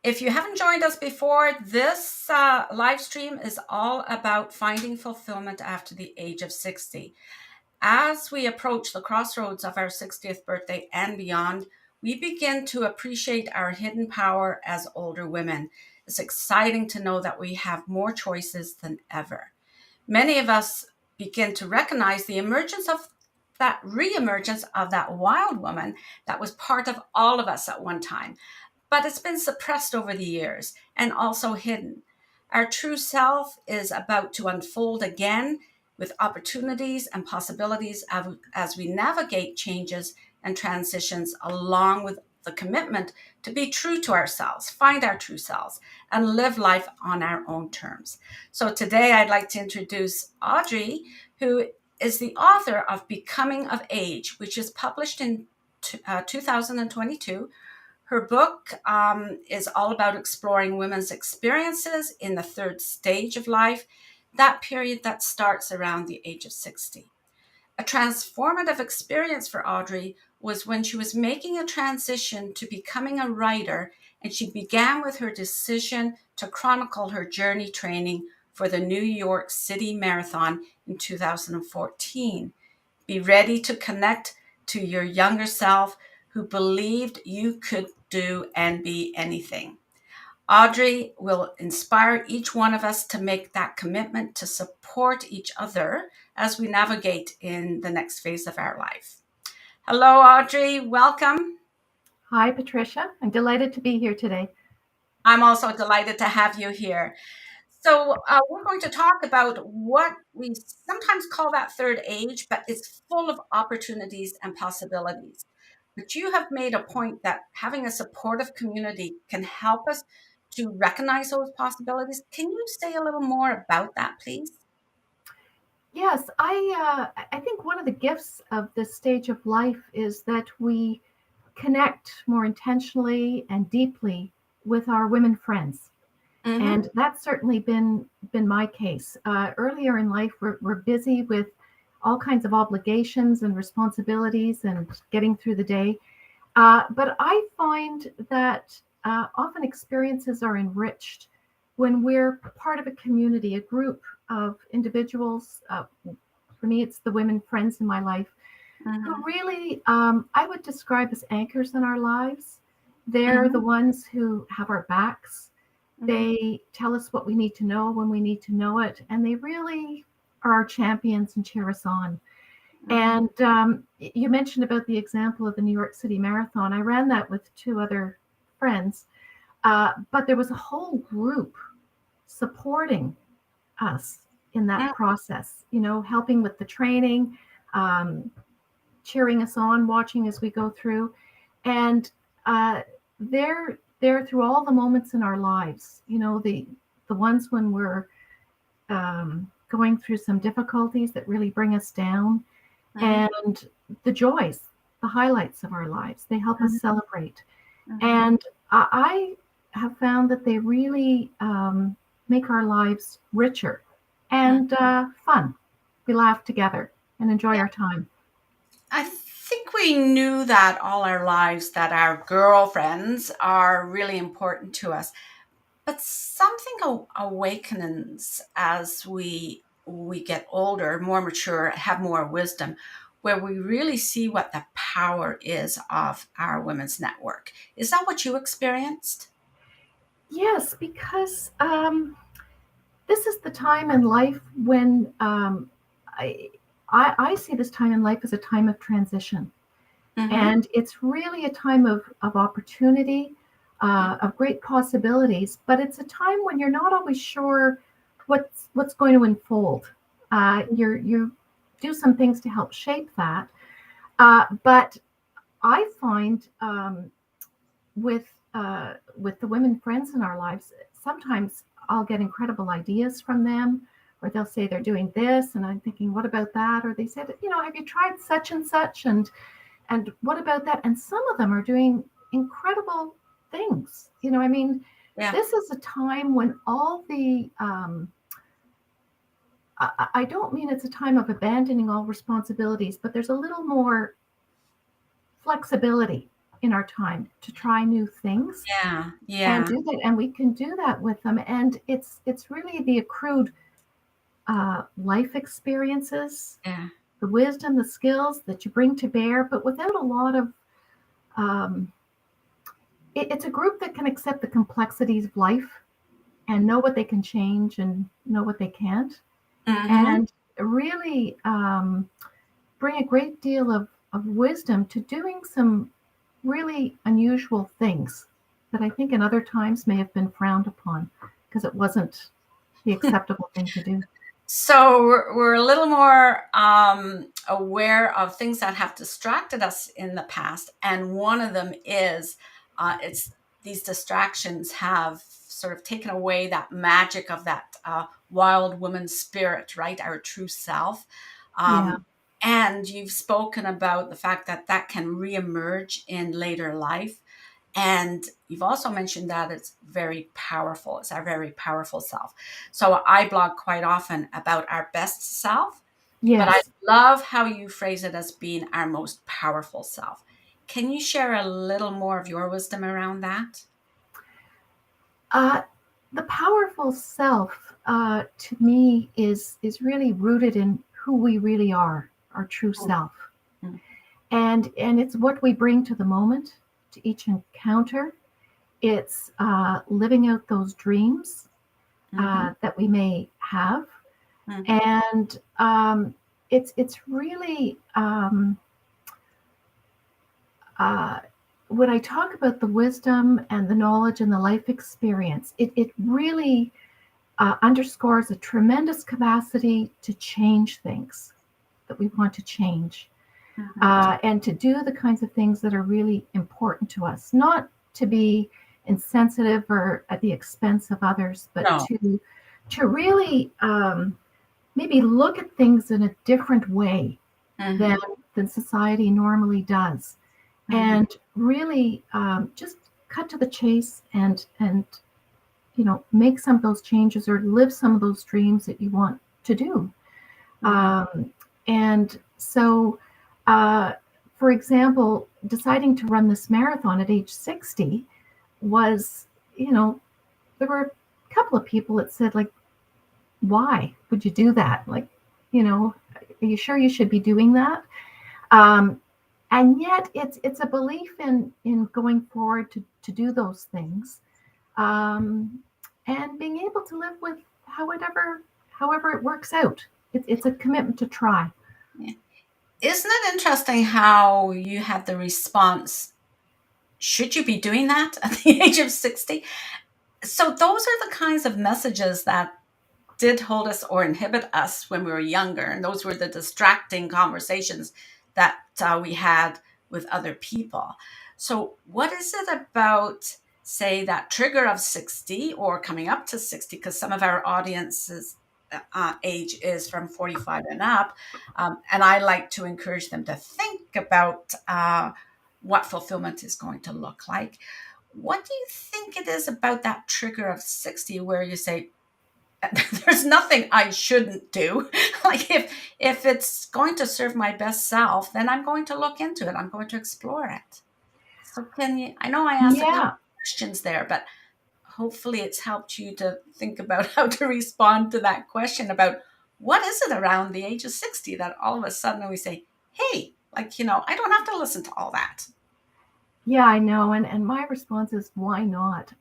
If you haven't joined us before, this live stream is all about finding fulfillment after the age of 60. As we approach the crossroads of our 60th birthday and beyond, we begin to appreciate our hidden power as older women. It's exciting to know that we have more choices than ever. Many of us begin to recognize the emergence of that re-emergence of that wild woman that was part of all of us at one time, but it's been suppressed over the years and also hidden. Our true self is about to unfold again with opportunities and possibilities as we navigate changes and transitions, along with the commitment to be true to ourselves, find our true selves, and live life on our own terms. So today I'd like to introduce Audrey, who is the author of Becoming of Age, which is published in 2022. Her book is all about exploring women's experiences in the third stage of life, that period that starts around the age of 60. A transformative experience for Audrey was when she was making a transition to becoming a writer, and she began with her decision to chronicle her journey training for the New York City Marathon in 2014. Be ready to connect to your younger self who believed you could do and be anything. Audrey will inspire each one of us to make that commitment to support each other as we navigate in the next phase of our life. Hello, Audrey. Welcome. Hi, Patricia. I'm delighted to be here today. I'm also delighted to have you here. So, we're going to talk about what we sometimes call that third age, but it's full of opportunities and possibilities. But you have made a point that having a supportive community can help us to recognize those possibilities. Can you say a little more about that, please? Yes, I think one of the gifts of this stage of life is that we connect more intentionally and deeply with our women friends, Mm-hmm. and that's certainly been my case. Earlier in life, we're busy with all kinds of obligations and responsibilities and getting through the day. But I find that often experiences are enriched when we're part of a community, a group of individuals. For me, it's the women friends in my life who Mm-hmm. really, I would describe as anchors in our lives. They're the Mm-hmm. ones who have our backs. Mm-hmm. They tell us what we need to know when we need to know it, and they really are our champions and cheer us on. Mm-hmm. And you mentioned about the example of the New York City Marathon. I ran that with two other friends, but there was a whole group supporting us in that process, helping with the training, um, cheering us on, watching as we go through. And they're there through all the moments in our lives, the ones when we're going through some difficulties that really bring us down, Mm-hmm. and the joys, the highlights of our lives. They help us celebrate. Mm-hmm. And I have found that they really make our lives richer Mm-hmm. and fun. We laugh together and enjoy our time. I think we knew that all our lives that our girlfriends are really important to us, but something awakens as we get older, more mature, have more wisdom, where we really see what the power is of our women's network. Is that what you experienced? Yes, because this is the time in life when I, I see this time in life as a time of transition. Mm-hmm. And it's really a time of opportunity, of great possibilities, but it's a time when you're not always sure what's going to unfold. You do some things to help shape that, but I find with the women friends in our lives, sometimes I'll get incredible ideas from them, or they'll say they're doing this, and I'm thinking, what about that? Or they said, have you tried such and such? And what about that? And some of them are doing incredible things. I mean, Yeah. this is a time when all the, I don't mean it's a time of abandoning all responsibilities, but there's a little more flexibility in our time to try new things Yeah. and Yeah. do that. And we can do that with them. And it's really the accrued life experiences, Yeah. the wisdom, the skills that you bring to bear, but without a lot of um, it's a group that can accept the complexities of life and know what they can change and know what they can't, Mm-hmm. and really bring a great deal of wisdom to doing some really unusual things that I think in other times may have been frowned upon because it wasn't the acceptable thing to do. So we're a little more aware of things that have distracted us in the past, and one of them is it's these distractions have sort of taken away that magic of that wild woman spirit, right? Our true self. Yeah, And you've spoken about the fact that that can reemerge in later life. And you've also mentioned that it's very powerful. It's our very powerful self. So I blog quite often about our best self, but I yes. love how you phrase it as being our most powerful self. Can you share a little more of your wisdom around that? Uh, the powerful self to me is really rooted in who we really are, our true self. Mm-hmm. And it's what we bring to the moment, to each encounter. It's living out those dreams Mm-hmm. that we may have, Mm-hmm. and it's really uh, when I talk about the wisdom and the knowledge and the life experience, it really underscores a tremendous capacity to change things that we want to change, Mm-hmm. and to do the kinds of things that are really important to us, not to be insensitive or at the expense of others, but No. to really maybe look at things in a different way than Mm-hmm. than society normally does, Mm-hmm. and really just cut to the chase and make some of those changes or live some of those dreams that you want to do. Mm-hmm. And so, uh, for example, deciding to run this marathon at age 60 was, you know, there were a couple of people that said, like, why would you do that? Like, are you sure you should be doing that? Um, and yet it's a belief in going forward to do those things, um, and being able to live with however it works out. It's a commitment to try. Yeah. Isn't it interesting how you had the response, should you be doing that at the age of 60? So those are the kinds of messages that did hold us or inhibit us when we were younger. And those were the distracting conversations that we had with other people. So, what is it about, say, that trigger of 60 or coming up to 60? Because some of our audience's age is from 45 and up. And I like to encourage them to think about what fulfillment is going to look like. What do you think it is about that trigger of 60 where you say, there's nothing I shouldn't do. Like if it's going to serve my best self, then I'm going to look into it. I'm going to explore it. So can you, I know I asked a couple Yeah, of questions there, but hopefully it's helped you to think about how to respond to that question about what is it around the age of 60 that all of a sudden we say, hey, like, I don't have to listen to all that. yeah, I know. And my response is, why not?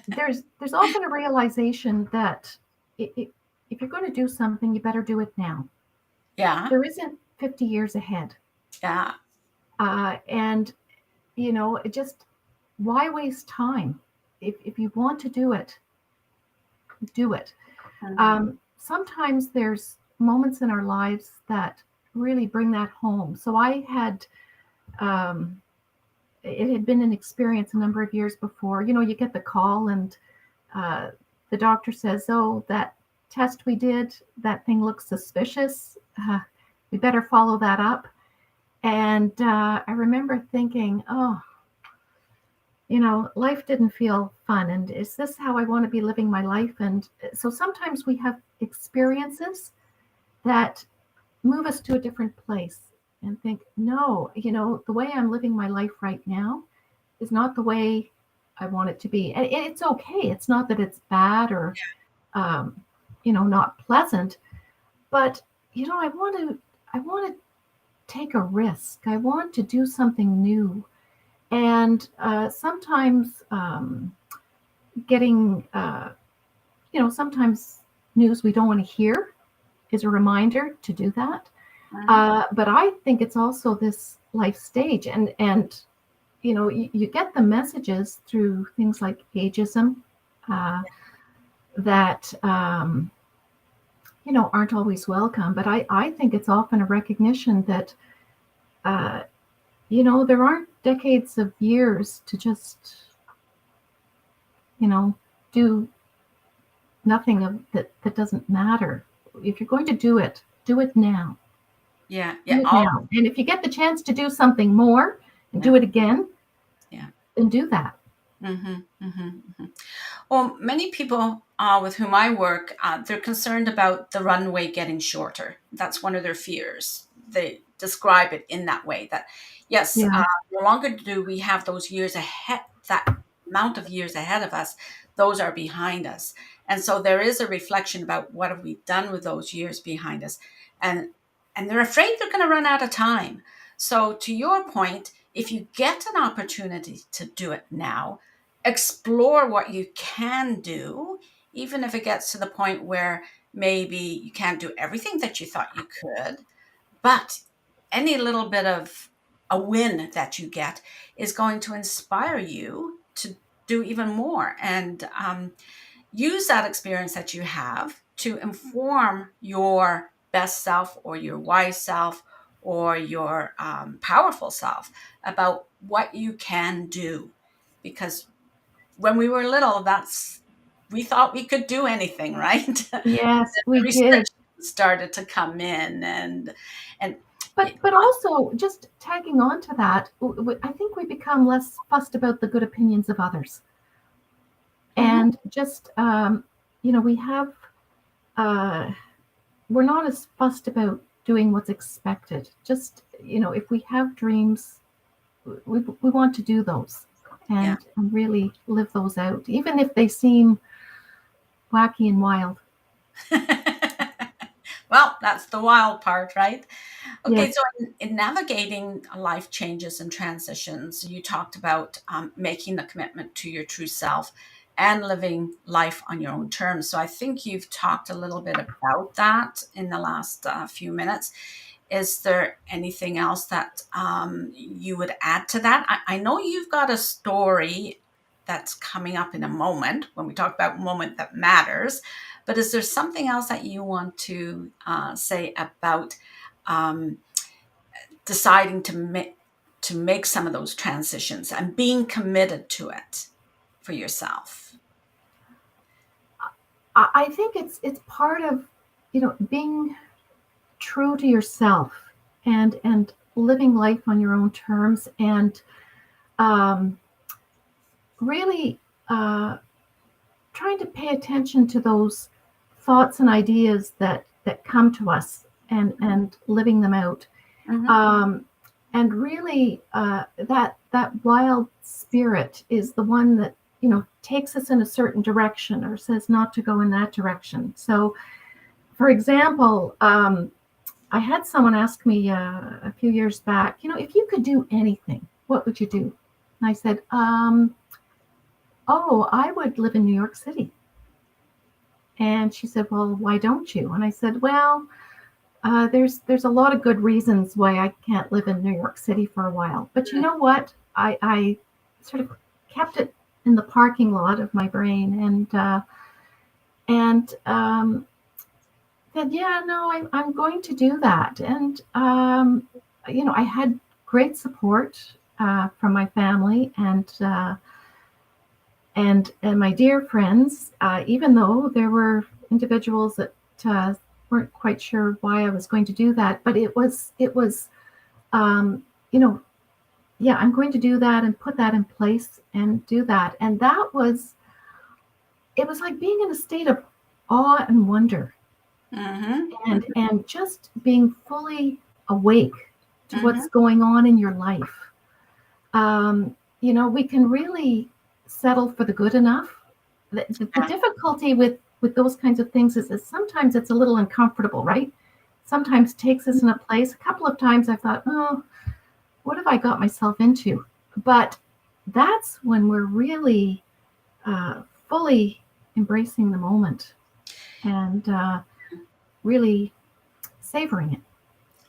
There's often a realization that if you're going to do something, you better do it now. Yeah. There isn't 50 years ahead, Yeah. and it just, why waste time? If you want to do it, do it. Mhm. Sometimes there's moments in our lives that really bring that home. So I had, um, it had been an experience a number of years before. You get the call and uh, the doctor says, "Oh, that test we did, that thing looks suspicious. We better follow that up." And I remember thinking, oh, life didn't feel fun. And is this how I want to be living my life? And so sometimes we have experiences that move us to a different place. and think, no, the way I'm living my life right now is not the way I want it to be. And it's okay. It's not that it's bad or, um, not pleasant, but, I want to take a risk. I want to do something new. And sometimes getting, sometimes news we don't want to hear is a reminder to do that. Mhm. But I think it's also this life stage, and you get the messages through things like ageism uh, that aren't always welcome. But I think it's often a recognition that uh, there aren't decades of years to just do nothing that doesn't matter. If you're going to do it now. Yeah, Do yeah, it all, now. And if you get the chance to do something more and yeah, do it again, yeah. then do that. Hmm, hmm, hmm. Well, many people with whom I work, they're concerned about the runway getting shorter. That's one of their fears. They describe it in that way, that yes, Yeah. no longer do we have those years ahead, that amount of years ahead of us, those are behind us. And so there is a reflection about what have we done with those years behind us. And they're afraid they're going to run out of time. So to your point, if you get an opportunity to do it now, explore what you can do, even if it gets to the point where maybe you can't do everything that you thought you could. But any little bit of a win that you get is going to inspire you to do even more, and use that experience that you have to inform your best self or your wise self or your powerful self about what you can do. Because when we were little, that's we thought we could do anything, right? The Yes, we did. restrictions started to come in, and But also just tagging on to that, I think we become less fussed about the good opinions of others, mhm, and just we have uh, we're not as fussed about doing what's expected. Just if we have dreams, we want to do those yeah. and really live those out, even if they seem wacky and wild. Well, that's the wild part, right? Okay, so Yes. in navigating life changes and transitions, you talked about making the commitment to your true self and living life on your own terms. So I think you've talked a little bit about that in the last few minutes. Is there anything else that you would add to that? I know you've got a story that's coming up in a moment when we talk about moment that matters, but is there something else that you want to say about um, deciding to make some of those transitions and being committed to it for yourself? I think it's part of being true to yourself and living life on your own terms and um, really trying to pay attention to those thoughts and ideas that come to us and living them out. Hmm. um, and really that wild spirit is the one that takes us in a certain direction or says not to go in that direction. So for example, I had someone ask me a few years back, if you could do anything, what would you do? And I said, oh, I would live in New York City. And she said, well, why don't you? And I said, well, there's a lot of good reasons why I can't live in New York City for a while. But you know what? I sort of kept it in the parking lot of my brain and said, yeah, no, I'm going to do that. And I had great support from my family and my dear friends, even though there were individuals that uh, weren't quite sure why I was going to do that. But it was um, you know, yeah, I'm going to do that and put that in place and do that. And it was like being in a state of awe and wonder Hmm. and just being fully awake to what's going on in your life. We can really settle for the good enough. The difficulty with those kinds of things is sometimes it's a little uncomfortable, right? Sometimes takes us in a place. A couple of times I thought, oh, what have I got myself into? But that's when we're really fully embracing the moment and really savoring it.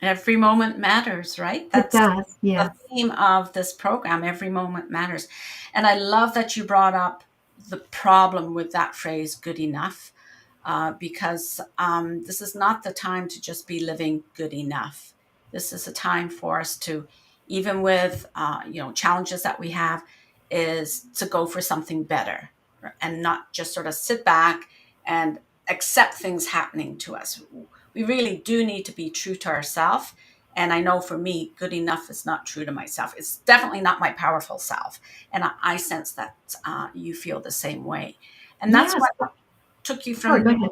Every moment matters, right? It does, yes. The theme of this program. Every moment matters. And I love that you brought up the problem with that phrase, good enough, because this is not the time to just be living good enough. This is a time for us to, even with challenges that we have, is to go for something better and not just sort of sit back and accept things happening to us. We really do need to be true to ourselves. And I know for me, good enough is not true to myself. It's definitely not my powerful self. And I sense that you feel the same way. And that's what took you from,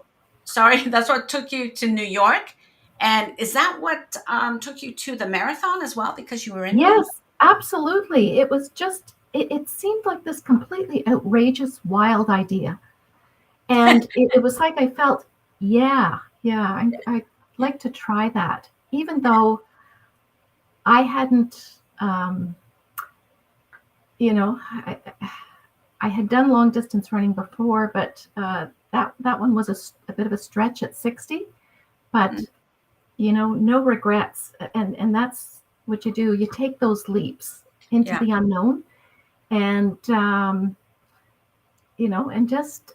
that's what took you to New York. And is that what took you to the marathon as well? Because you were in New York? Yes, absolutely. It was just, it seemed like this completely outrageous, wild idea. And it was like I felt, I'd like to try that, even though I hadn't, I had done long distance running before, but that one was a bit of a stretch at 60. But no regrets, and that's what you do. You take those leaps into the unknown, and and just.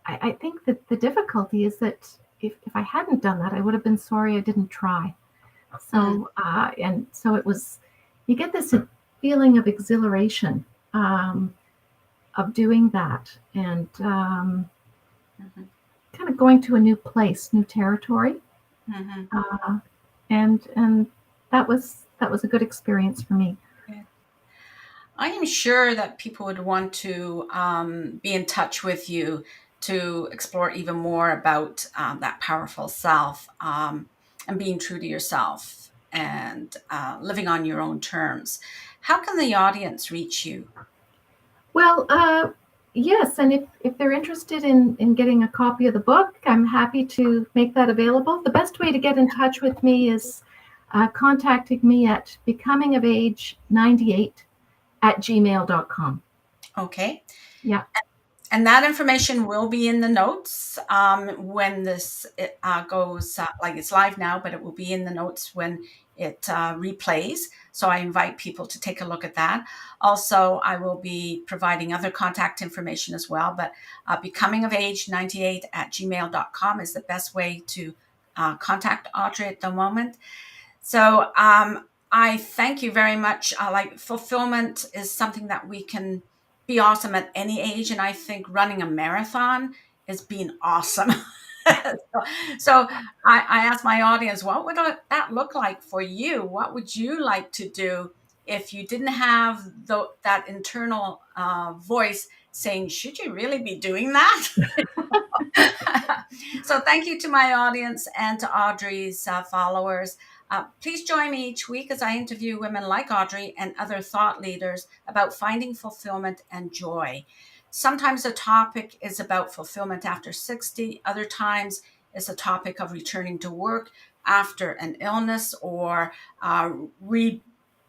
I think that the difficulty is that if I hadn't done that, I would have been sorry I didn't try. So, and so it was, you get this feeling of exhilaration of doing that and kind of going to a new place, new territory. And that was a good experience for me. I am sure that people would want to be in touch with you to explore even more about that powerful self and being true to yourself and living on your own terms. How can the audience reach you? Well, yes, and if they're interested in getting a copy of the book, I'm happy to make that available. The best way to get in touch with me is contacting me at becomingofage98@gmail.com. Okay. Yeah. And that information will be in the notes when this goes, like it's live now, but it will be in the notes when it replays. So I invite people to take a look at that. Also, I will be providing other contact information as well, but becomingofage98@gmail.com is the best way to contact Audrey at the moment. So I thank you very much. Like fulfillment is something that we can be awesome at any age. And I think running a marathon is being awesome. So I asked my audience, what would that look like for you? What would you like to do if you didn't have that internal voice saying, should you really be doing that? So thank you to my audience and to Audrey's followers. Please join me each week as I interview women like Audrey and other thought leaders about finding fulfillment and joy. Sometimes the topic is about fulfillment after 60. Other times it's a topic of returning to work after an illness or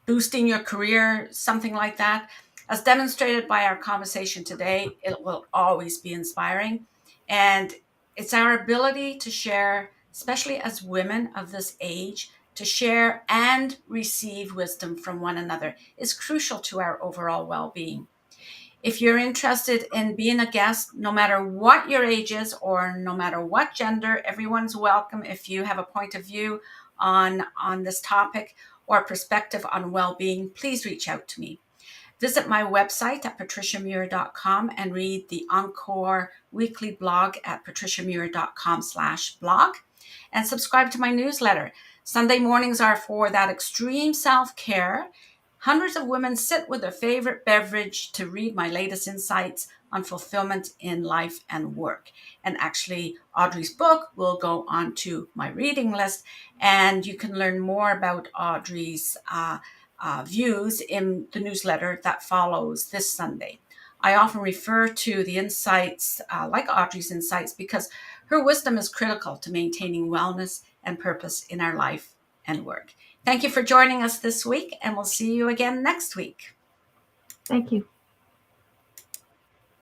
boosting your career, something like that. As demonstrated by our conversation today, it will always be inspiring. And it's our ability to share, especially as women of this age, to share and receive wisdom from one another is crucial to our overall well-being. If you're interested in being a guest, no matter what your age is or no matter what gender, everyone's welcome. If you have a point of view on this topic or perspective on well-being, please reach out to me. Visit my website at patriciamuir.com and read the Encore weekly blog at patriciamuir.com/blog and subscribe to my newsletter. Sunday mornings are for that extreme self-care, Hundreds of women sit with their favorite beverage to read my latest insights on fulfillment in life and work. And actually, Audrey's book will go onto my reading list, and you can learn more about Audrey's views in the newsletter that follows this Sunday. I often refer to the insights, like Audrey's insights, because her wisdom is critical to maintaining wellness and purpose in our life and work. Thank you for joining us this week, and we'll see you again next week. Thank you.